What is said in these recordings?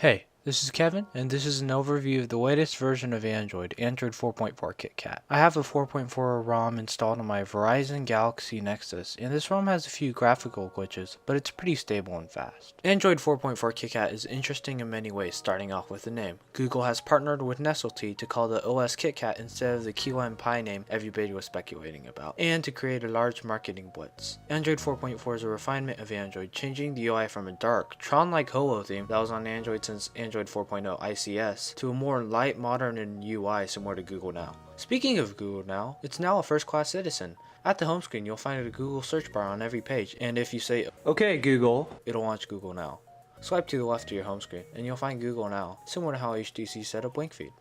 Hey, this is Kevin, and this is an overview of the latest version of Android 4.4 KitKat. I have a 4.4 ROM installed on my Verizon Galaxy Nexus, and this ROM has a few graphical glitches, but it's pretty stable and fast. Android 4.4 KitKat is interesting in many ways, starting off with the name. Google has partnered with Nestlé to call the OS KitKat instead of the key lime pie name everybody was speculating about, and to create a large marketing blitz. Android 4.4 is a refinement of Android, changing the UI from a dark, Tron-like holo theme that was on Android since Android 4.0 ICS to a more light, modern UI similar to Google Now. Speaking of Google Now, it's now a first-class citizen. At the home screen, you'll find a Google search bar on every page, and if you say, "Okay Google," it'll launch Google Now. Swipe to the left of your home screen, and you'll find Google Now, similar to how HTC set up Blink Feed.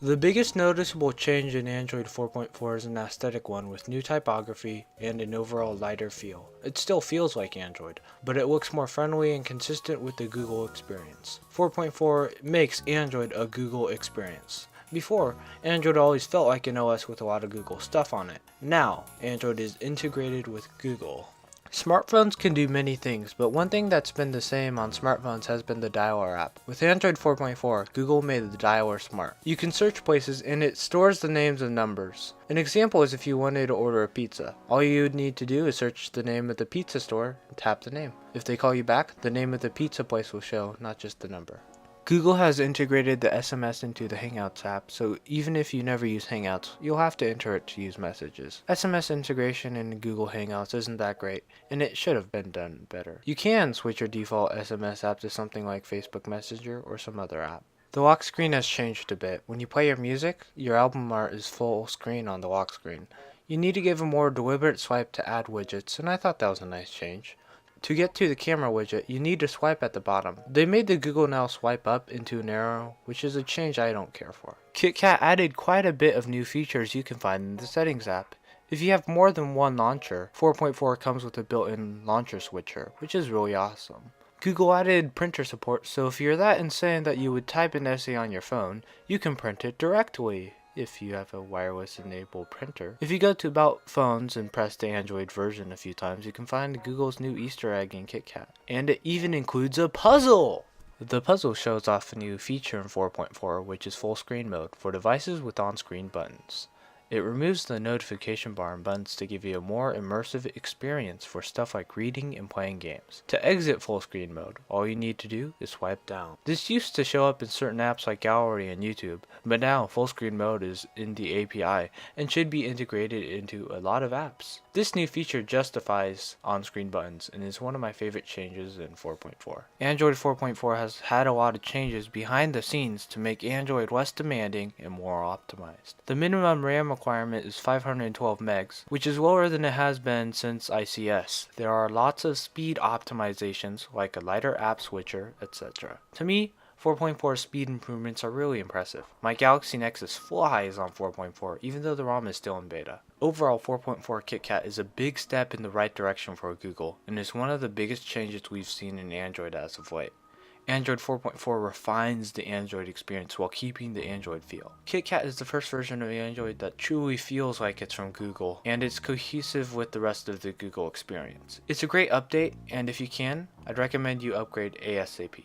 The biggest noticeable change in Android 4.4 is an aesthetic one with new typography and an overall lighter feel. It still feels like Android, but it looks more friendly and consistent with the Google experience. 4.4 makes Android a Google experience. Before, Android always felt like an OS with a lot of Google stuff on it. Now, Android is integrated with Google. Smartphones can do many things, but one thing that's been the same on smartphones has been the Dialer app. With Android 4.4, Google made the Dialer smart. You can search places and it stores the names and numbers. An example is if you wanted to order a pizza. All you would need to do is search the name of the pizza store and tap the name. If they call you back, the name of the pizza place will show, not just the number. Google has integrated the SMS into the Hangouts app, so even if you never use Hangouts, you'll have to enter it to use messages. SMS integration in Google Hangouts isn't that great, and it should have been done better. You can switch your default SMS app to something like Facebook Messenger or some other app. The lock screen has changed a bit. When you play your music, your album art is full screen on the lock screen. You need to give a more deliberate swipe to add widgets, and I thought that was a nice change. To get to the camera widget, you need to swipe at the bottom. They made the Google Now swipe up into an arrow, which is a change I don't care for. KitKat added quite a bit of new features you can find in the Settings app. If you have more than one launcher, 4.4 comes with a built-in launcher switcher, which is really awesome. Google added printer support, so if you're that insane that you would type an essay on your phone, you can print it directly. If you have a wireless enabled printer. If you go to About Phones and press the Android version a few times, you can find Google's new Easter egg in KitKat. And it even includes a puzzle! The puzzle shows off a new feature in 4.4, which is full screen mode for devices with on-screen buttons. It removes the notification bar and buttons to give you a more immersive experience for stuff like reading and playing games. To exit full screen mode, all you need to do is swipe down. This used to show up in certain apps like Gallery and YouTube, but now full screen mode is in the API and should be integrated into a lot of apps. This new feature justifies on-screen buttons and is one of my favorite changes in 4.4. Android 4.4 has had a lot of changes behind the scenes to make Android less demanding and more optimized. The minimum RAM requirement is 512 megs, which is lower than it has been since ICS. There are lots of speed optimizations like a lighter app switcher, etc. To me, 4.4 speed improvements are really impressive. My Galaxy Nexus flies on 4.4 even though the ROM is still in beta. Overall, 4.4 KitKat is a big step in the right direction for Google and is one of the biggest changes we've seen in Android as of late. Android 4.4 refines the Android experience while keeping the Android feel. KitKat is the first version of Android that truly feels like it's from Google, and it's cohesive with the rest of the Google experience. It's a great update, and if you can, I'd recommend you upgrade ASAP.